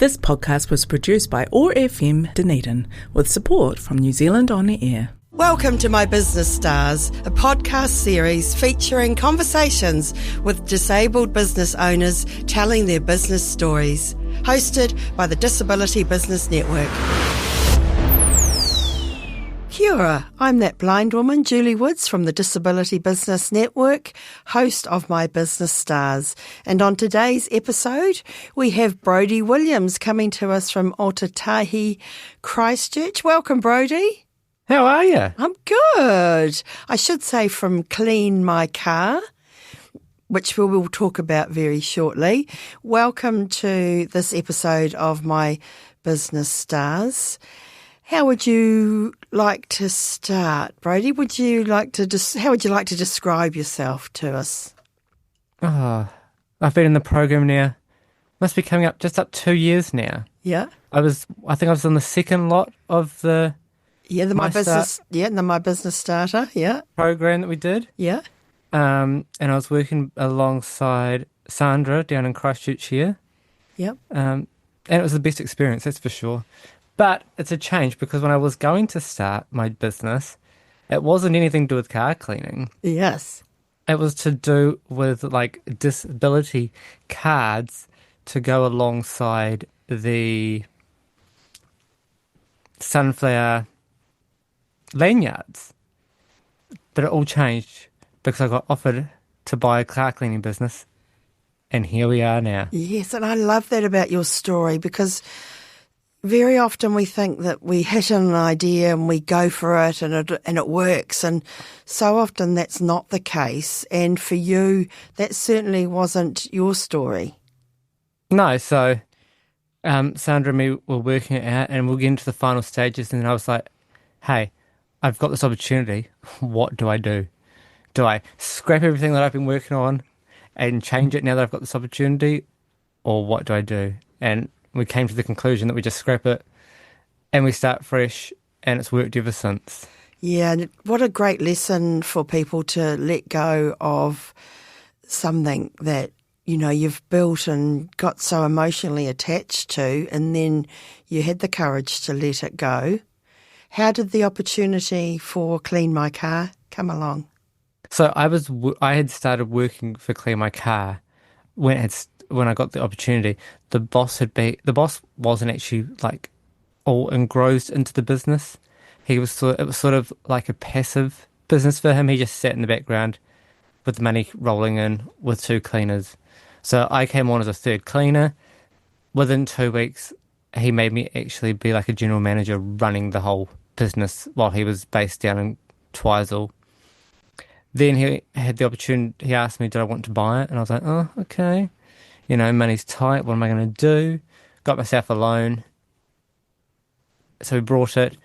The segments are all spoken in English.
This podcast was produced by OAR FM Dunedin with support from New Zealand On Air. Welcome to My Business Stars, a podcast series featuring conversations with disabled business owners telling their business stories. Hosted by the Disability Business Network. Kia ora, I'm that blind woman, Julie Woods from the Disability Business Network, host of My Business Stars. And on today's episode, we have Brodie Williams coming to us from Ōtautahi Christchurch. Welcome, Brodie. How are you? I'm good. I should say from Clean My Car, which we will talk about very shortly. Welcome to this episode of My Business Stars. How would you like to start, Brodie? How would you like to describe yourself to us? Oh, I've been in the program now. Must be coming up 2 years now. Yeah. I think I was on the second lot of the My Business Starter. Yeah. Program that we did. Yeah. And I was working alongside Sandra down in Christchurch here. Yep. And it was the best experience, that's for sure. But it's a change because when I was going to start my business, it wasn't anything to do with car cleaning. Yes. It was to do with like disability cards to go alongside the sunflower lanyards. But it all changed because I got offered to buy a car cleaning business, and here we are now. Yes, and I love that about your story because very often we think that we hit an idea and we go for it and it works, and so often that's not the case. And for you, that certainly wasn't your story. No, so Sandra and me were working it out, and we'll get into the final stages, and then I was like, hey, I've got this opportunity. What do I do? Do I scrap everything that I've been working on and change it now that I've got this opportunity, or what do I do? And we came to the conclusion that we just scrap it and we start fresh, and it's worked ever since. Yeah, and what a great lesson for people to let go of something that, you know, you've built and got so emotionally attached to, and then you had the courage to let it go. How did the opportunity for Clean My Car come along? So I had started working for Clean My Car when I got the opportunity. The boss wasn't actually like all engrossed into the business. It was sort of like a passive business for him. He just sat in the background with the money rolling in with two cleaners. So I came on as a third cleaner. Within 2 weeks, he made me actually be like a general manager running the whole business while he was based down in Twizel. Then he had the opportunity. He asked me, did I want to buy it? And I was like, oh, okay. You know, money's tight. What am I going to do? Got myself a loan. So we brought it.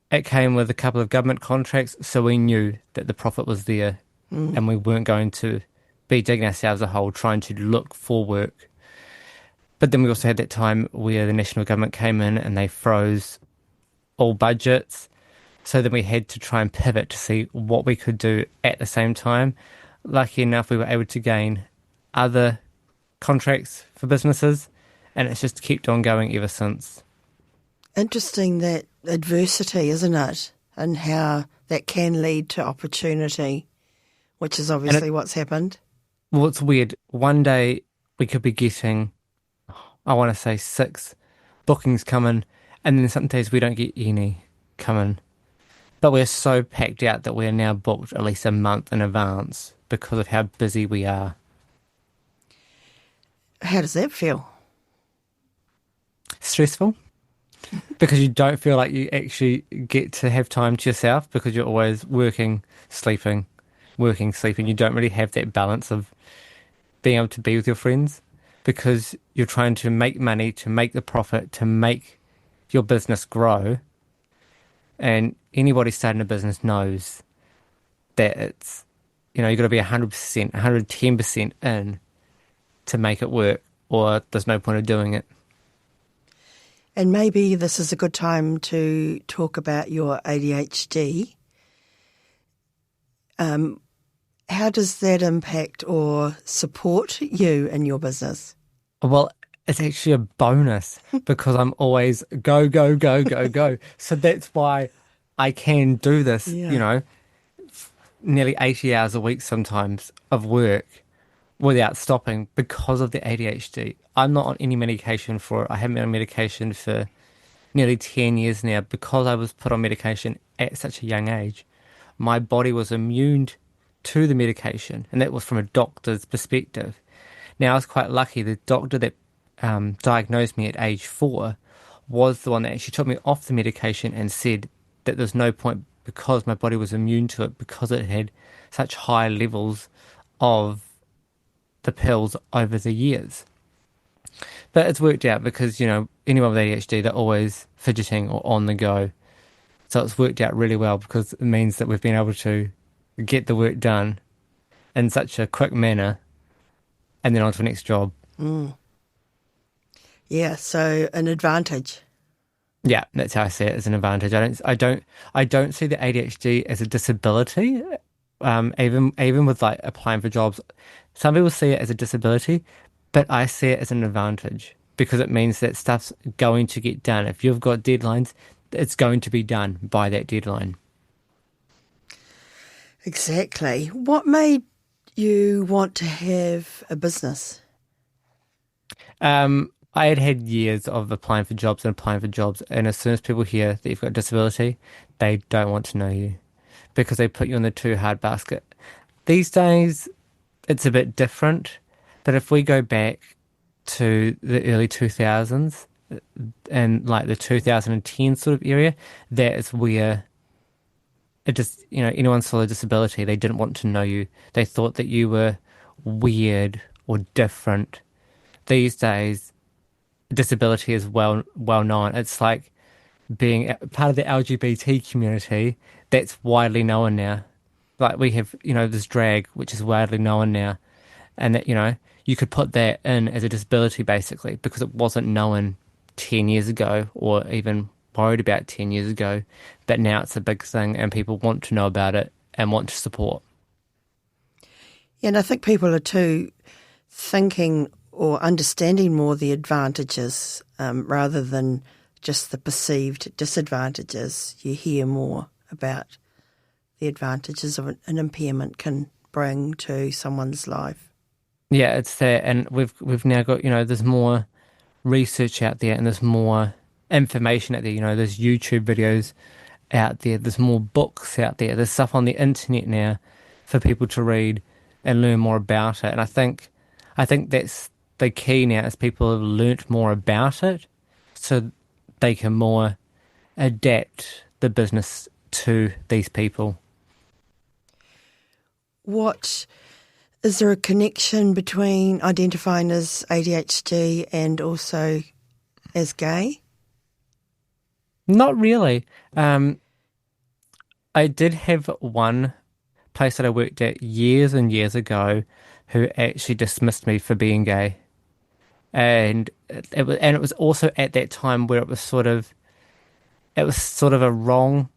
It came with a couple of government contracts, so we knew that the profit was there, and we weren't going to be digging ourselves a hole trying to look for work. But then we also had that time where the national government came in and they froze all budgets. So then we had to try and pivot to see what we could do at the same time. Lucky enough, we were able to gain other contracts for businesses, and it's just kept on going ever since. Interesting, that adversity, isn't it? And how that can lead to opportunity, which is obviously what's happened. Well, it's weird. One day we could be getting, I want to say 6 bookings coming, and then some days we don't get any coming. But we're so packed out that we're now booked at least a month in advance because of how busy we are. How does that feel? Stressful. Because you don't feel like you actually get to have time to yourself because you're always working, sleeping. You don't really have that balance of being able to be with your friends because you're trying to make money, to make the profit, to make your business grow. And anybody starting a business knows that it's, you know, you've got to be 100%, 110% in to make it work, or there's no point of doing it. And maybe this is a good time to talk about your ADHD. How does that impact or support you in your business? Well, it's actually a bonus because I'm always go, go, go, go, go. So that's why I can do this, nearly 80 hours a week sometimes of work without stopping because of the ADHD. I'm not on any medication for it. I haven't been on medication for nearly 10 years now because I was put on medication at such a young age. My body was immune to the medication, and that was from a doctor's perspective. Now, I was quite lucky. The doctor that diagnosed me at age 4 was the one that actually took me off the medication and said that there's no point because my body was immune to it because it had such high levels of the pills over the years. But it's worked out because, anyone with ADHD, they're always fidgeting or on the go. So it's worked out really well because it means that we've been able to get the work done in such a quick manner and then on to the next job. Yeah, so an advantage. Yeah, that's how I see it, as an advantage. I don't see the ADHD as a disability. Even with like applying for jobs, some people see it as a disability, but I see it as an advantage because it means that stuff's going to get done. If you've got deadlines, it's going to be done by that deadline. Exactly. What made you want to have a business? I had years of applying for jobs, and as soon as people hear that you've got a disability, they don't want to know you because they put you in the too hard basket. These days, it's a bit different, but if we go back to the early 2000s and like the 2010 sort of area, that is where it just, anyone saw a disability, they didn't want to know you. They thought that you were weird or different. These days, disability is well known. It's like being part of the LGBT community that's widely known now. Like we have, this drag, which is widely known now. And that, you could put that in as a disability basically because it wasn't known 10 years ago or even worried about 10 years ago. But now it's a big thing and people want to know about it and want to support. Yeah, and I think people are too thinking or understanding more the advantages rather than just the perceived disadvantages. You hear more about the advantages of an impairment can bring to someone's life. Yeah, it's that, and we've now got, there's more research out there and there's more information out there, there's YouTube videos out there, there's more books out there, there's stuff on the internet now for people to read and learn more about it. And I think that's the key now is people have learnt more about it so they can more adapt the business to these people. Is there a connection between identifying as ADHD and also as gay? Not really. I did have one place that I worked at years and years ago who actually dismissed me for being gay. And it was also at that time where it was sort of a wrong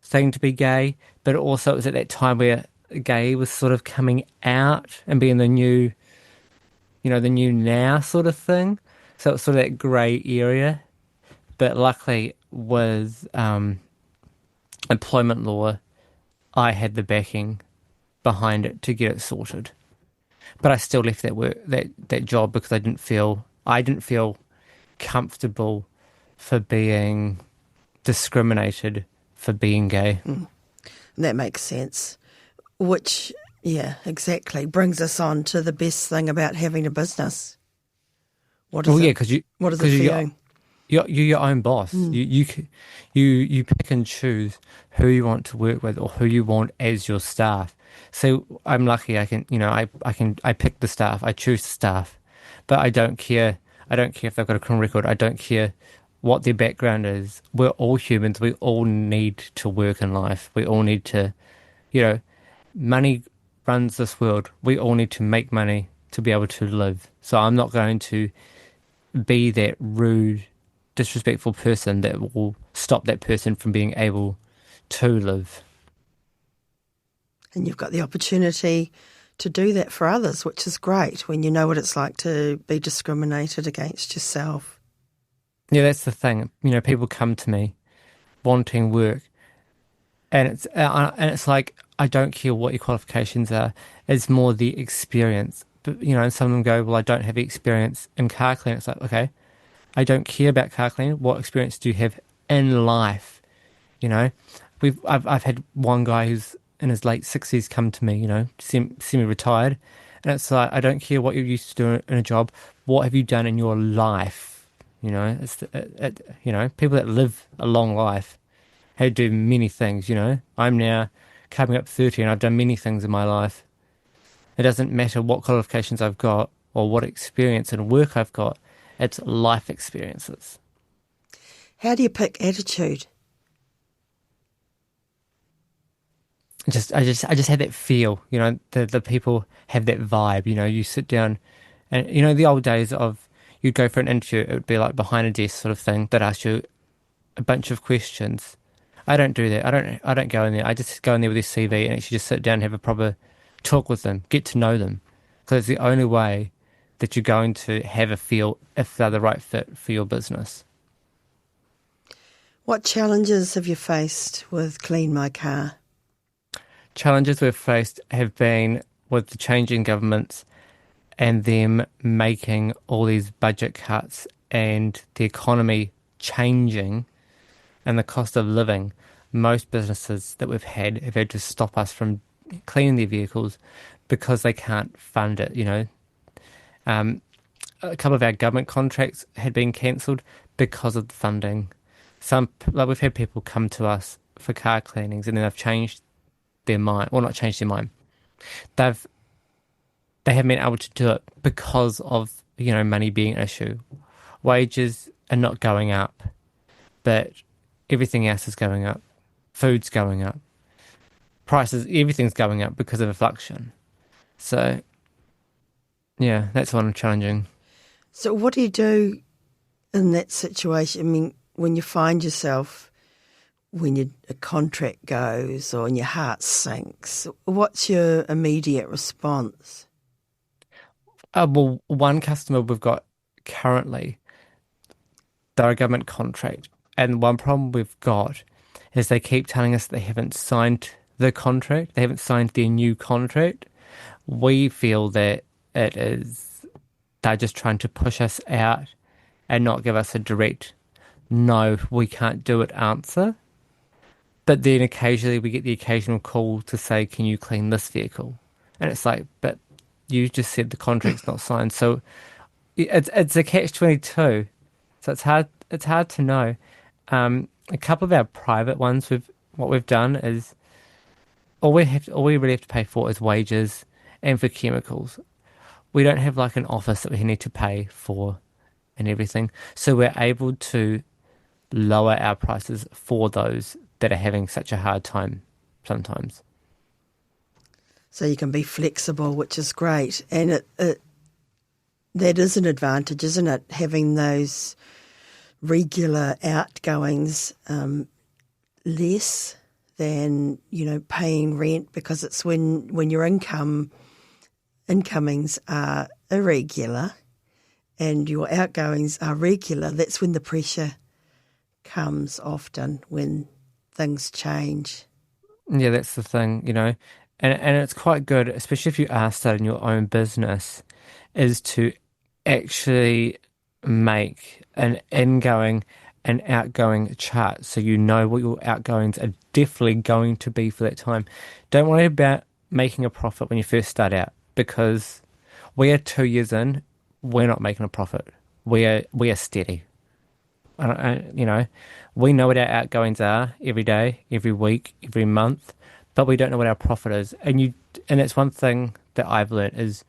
thing to be gay, but also it was at that time where gay was sort of coming out and being the new now sort of thing. So it's sort of that grey area. But luckily with employment law, I had the backing behind it to get it sorted. But I still left that job because I didn't feel comfortable for being discriminated for being gay. That makes sense. Which, yeah, exactly, brings us on to the best thing about having a business. What is it for you? You're your own boss. You pick and choose who you want to work with or who you want as your staff. So I'm lucky. I pick the staff. I choose the staff, but I don't care. I don't care if they've got a criminal record. I don't care what their background is. We're all humans. We all need to work in life. We all need to, money runs this world. We all need to make money to be able to live. So I'm not going to be that rude, disrespectful person that will stop that person from being able to live. And you've got the opportunity to do that for others, which is great when you know what it's like to be discriminated against yourself. Yeah, that's the thing. You know, people come to me wanting work, and it's like, I don't care what your qualifications are. It's more the experience. But, you know, and some of them go, well, I don't have experience in car cleaning. It's like, okay, I don't care about car cleaning. What experience do you have in life? You know, I've had one guy who's in his late 60s come to me, you know, semi-retired, and it's like, I don't care what you're used to doing in a job. What have you done in your life? You know, you know, people that live a long life had to do many things. You know, I'm now coming up 30, and I've done many things in my life. It doesn't matter what qualifications I've got or what experience and work I've got. It's life experiences. How do you pick attitude? I just had that feel, you know, the people have that vibe. You know, you sit down, and, you know, the old days of, you'd go for an interview, it would be like behind a desk sort of thing that asks you a bunch of questions. I don't do that. I don't go in there. I just go in there with their CV and actually just sit down and have a proper talk with them, get to know them, because it's the only way that you're going to have a feel if they're the right fit for your business. What challenges have you faced with Clean My Car? Challenges we've faced have been with the changing governments and them making all these budget cuts and the economy changing and the cost of living. Most businesses that we've had have had to stop us from cleaning their vehicles because they can't fund it, you know. A couple of our government contracts had been cancelled because of the funding. We've had people come to us for car cleanings and then they've changed their mind, well, not changed their mind. They haven't been able to do it because of, you know, money being an issue. Wages are not going up, but everything else is going up. Food's going up. Prices, everything's going up because of inflation. So, yeah, that's one challenging. So what do you do in that situation? I mean, when you find yourself, when a contract goes or and your heart sinks, what's your immediate response? Well, one customer we've got currently, they're a government contract, and one problem we've got is they keep telling us they haven't signed the contract, they haven't signed their new contract. We feel that they're just trying to push us out and not give us a direct, no, we can't do it answer. But then occasionally we get the occasional call to say, can you clean this vehicle? And it's like, but you just said the contract's not signed. So it's a catch-22. So it's hard to know. A couple of our private ones, what we've done is all we really have to pay for is wages and for chemicals. We don't have like an office that we need to pay for and everything. So we're able to lower our prices for those that are having such a hard time sometimes. So you can be flexible, which is great. And that is an advantage, isn't it? Having those regular outgoings less than, you know, paying rent, because it's when your incomings are irregular and your outgoings are regular, that's when the pressure comes often, when things change. Yeah, that's the thing, you know. And it's quite good, especially if you are starting your own business, is to actually make an ingoing and outgoing chart so you know what your outgoings are definitely going to be for that time. Don't worry about making a profit when you first start out, because we are 2 years in, we're not making a profit. We are steady. You know, we know what our outgoings are every day, every week, every month, but we don't know what our profit is. And it's one thing that I've learned is,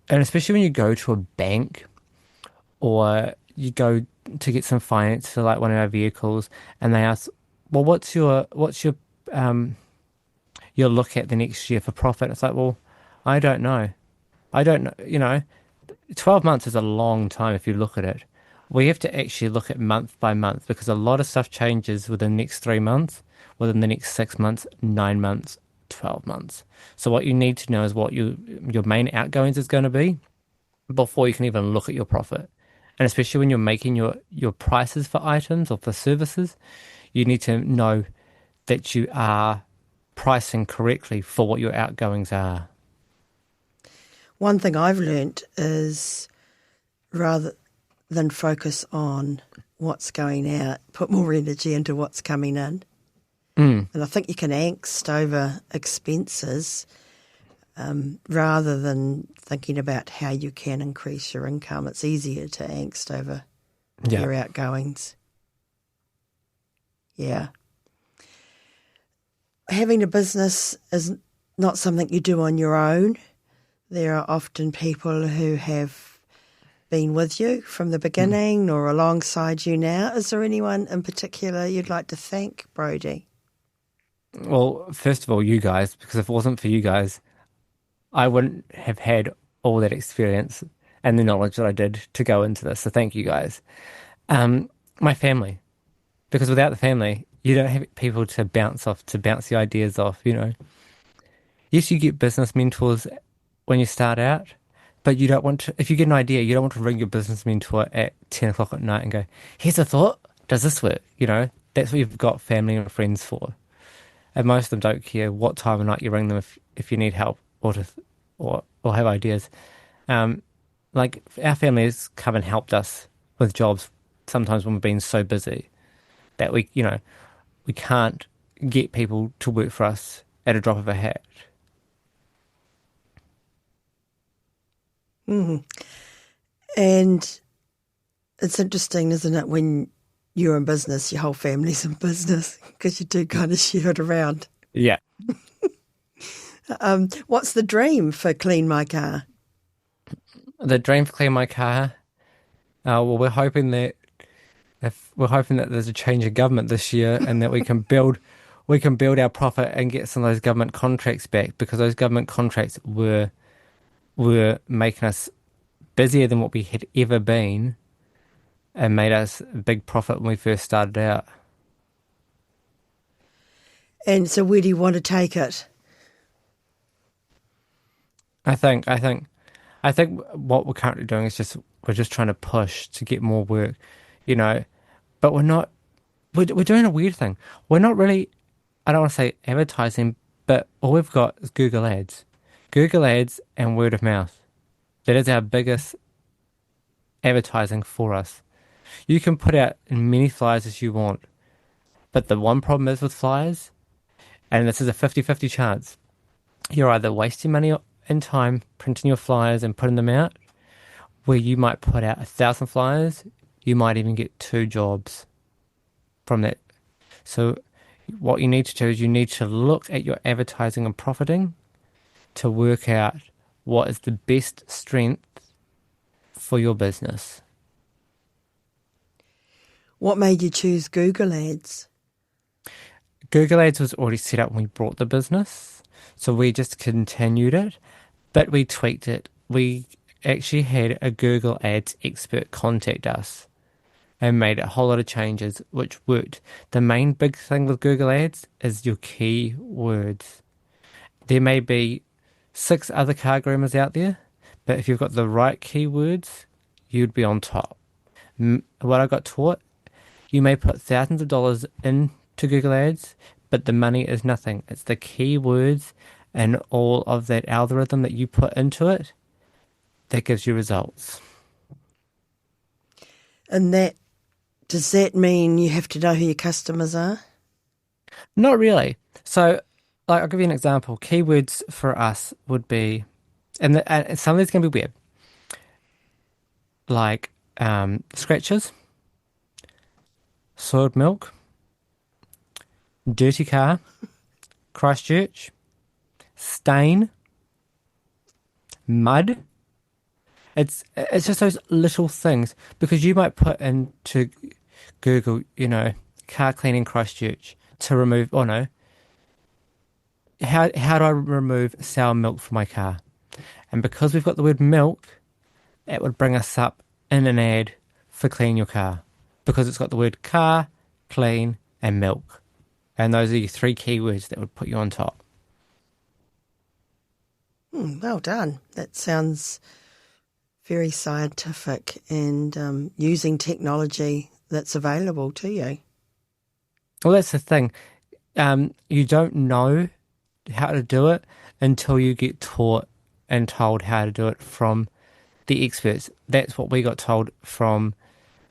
and especially when you go to a bank or you go to get some finance for like one of our vehicles, and they ask, well, what's your look at the next year for profit? It's like, well, I don't know. You know, 12 months is a long time if you look at it. We have to actually look at month by month, because a lot of stuff changes within the next 3 months, within the next 6 months, 9 months, 12 months. So what you need to know is what your main outgoings is going to be before you can even look at your profit. And especially when you're making your prices for items or for services, you need to know that you are pricing correctly for what your outgoings are. One thing I've learnt is rather than focus on what's going out, put more energy into what's coming in. And I think you can angst over expenses rather than thinking about how you can increase your income. It's easier to angst over your outgoings. Yeah. Having a business is not something you do on your own. There are often people who have been with you from the beginning or alongside you now. Is there anyone in particular you'd like to thank, Brodie? Well, first of all, you guys, because if it wasn't for you guys, I wouldn't have had all that experience and the knowledge that I did to go into this. So thank you guys. My family, because without the family, you don't have people to bounce off, to bounce the ideas off, you know. Yes, you get business mentors when you start out, but you don't want to, if you get an idea, you don't want to ring your business mentor at 10 o'clock at night and go, here's a thought, does this work? You know, that's what you've got family and friends for. And most of them don't care what time of night you ring them if you need help or have ideas. Like our family has come and helped us with jobs sometimes when we've been so busy that we can't get people to work for us at a drop of a hat. Mm-hmm. And it's interesting, isn't it, when you're in business, your whole family's in business because you do kind of share it around. Yeah. What's the dream for Clean My Car? The dream for Clean My Car? Well, we're hoping that there's a change of government this year and that we can build our profit and get some of those government contracts back, because those government contracts were making us busier than what we had ever been and made us a big profit when we first started out. And so where do you want to take it? I think what we're currently doing is we're just trying to push to get more work, you know, but we're doing a weird thing. We're not really, I don't want to say advertising, but all we've got is Google Ads and word of mouth. That is our biggest advertising for us. You can put out as many flyers as you want, but the one problem is with flyers, and this is a 50-50 chance, you're either wasting money and time printing your flyers and putting them out, where you might put out 1,000 flyers, you might even get 2 jobs from that. So what you need to do is you need to look at your advertising and profiting to work out what is the best strength for your business. What made you choose Google Ads? Google Ads was already set up when we brought the business, so we just continued it, but we tweaked it. We actually had a Google Ads expert contact us and made a whole lot of changes, which worked. The main big thing with Google Ads is your keywords. There may be 6 other car groomers out there, but if you've got the right keywords, you'd be on top. What I got taught, you may put thousands of dollars into Google Ads, but the money is nothing. It's the keywords and all of that algorithm that you put into it that gives you results. And does that mean you have to know who your customers are? Not really. So, like, I'll give you an example. Keywords for us would be, and some of these can be weird, like scratches, soiled milk, dirty car, Christchurch, stain, mud. It's just those little things, because you might put into Google, you know, car cleaning Christchurch to remove, how do I remove sour milk from my car? And because we've got the word milk, it would bring us up in an ad for cleaning your car, because it's got the word car, clean, and milk. And those are your 3 keywords that would put you on top. Well done. That sounds very scientific and using technology that's available to you. Well, that's the thing. You don't know how to do it until you get taught and told how to do it from the experts. That's what we got told from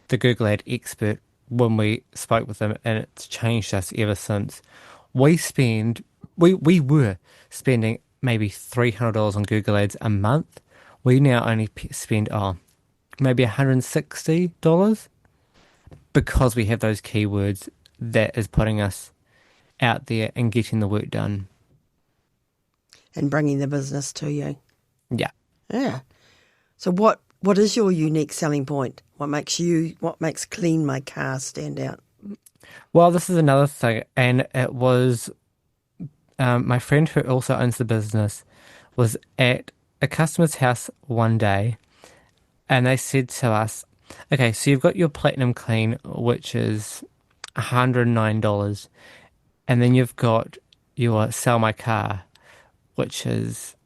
the Google Ad expert when we spoke with them, and it's changed us ever since. We were spending maybe $300 on Google Ads a month. We now only spend maybe $160 because we have those keywords that is putting us out there and getting the work done. And bringing the business to you. Yeah. Yeah. So what is your unique selling point? What makes Clean My Car stand out? Well, this is another thing, and it was my friend who also owns the business was at a customer's house one day, and they said to us, okay, so you've got your Platinum Clean, which is $109, and then you've got your Sell My Car, which is,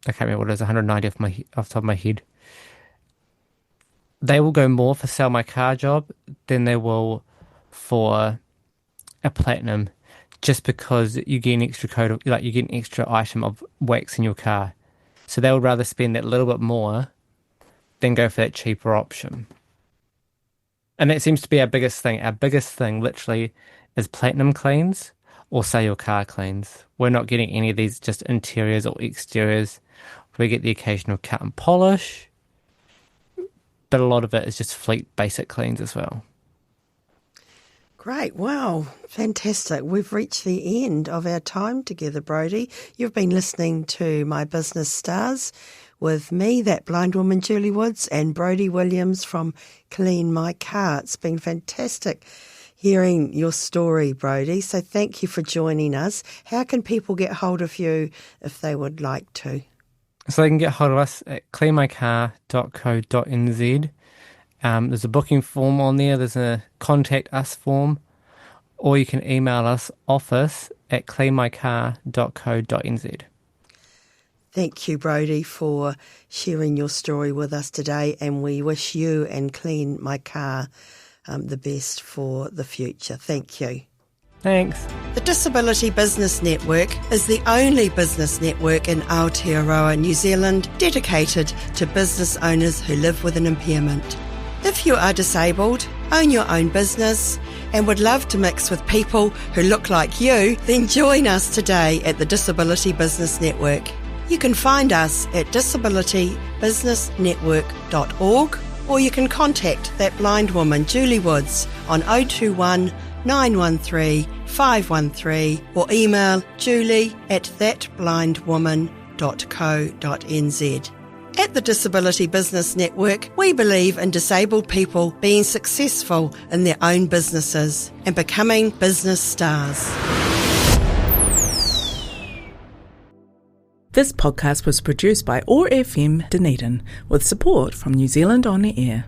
I can't remember what it is, 190 off the top of my head. They will go more for Sell My Car job than they will for a Platinum, just because you get an extra you get an extra item of wax in your car. So they would rather spend that little bit more than go for that cheaper option. And that seems to be our biggest thing. Our biggest thing literally is Platinum cleans or Sell Your Car cleans. We're not getting any of these just interiors or exteriors. We get the occasional cut and polish, but a lot of it is just fleet basic cleans as well. Great. Wow. Fantastic. We've reached the end of our time together, Brodie. You've been listening to My Business Stars with me, that blind woman, Julie Woods, and Brodie Williams from Clean My Car. It's been fantastic hearing your story, Brodie. So thank you for joining us. How can people get hold of you if they would like to? So they can get hold of us at cleanmycar.co.nz. There's a booking form on there. There's a contact us form. Or you can email us, office@cleanmycar.co.nz. Thank you, Brodie, for sharing your story with us today, and we wish you and Clean My Car the best for the future. Thank you. Thanks. The Disability Business Network is the only business network in Aotearoa, New Zealand, dedicated to business owners who live with an impairment. If you are disabled, own your own business, and would love to mix with people who look like you, then join us today at the Disability Business Network. You can find us at disabilitybusinessnetwork.org, or you can contact that blind woman, Julie Woods, on 021 913 513, or email julie@thatblindwoman.co.nz. At the Disability Business Network, we believe in disabled people being successful in their own businesses and becoming business stars. This podcast was produced by OAR FM Dunedin with support from New Zealand On Air.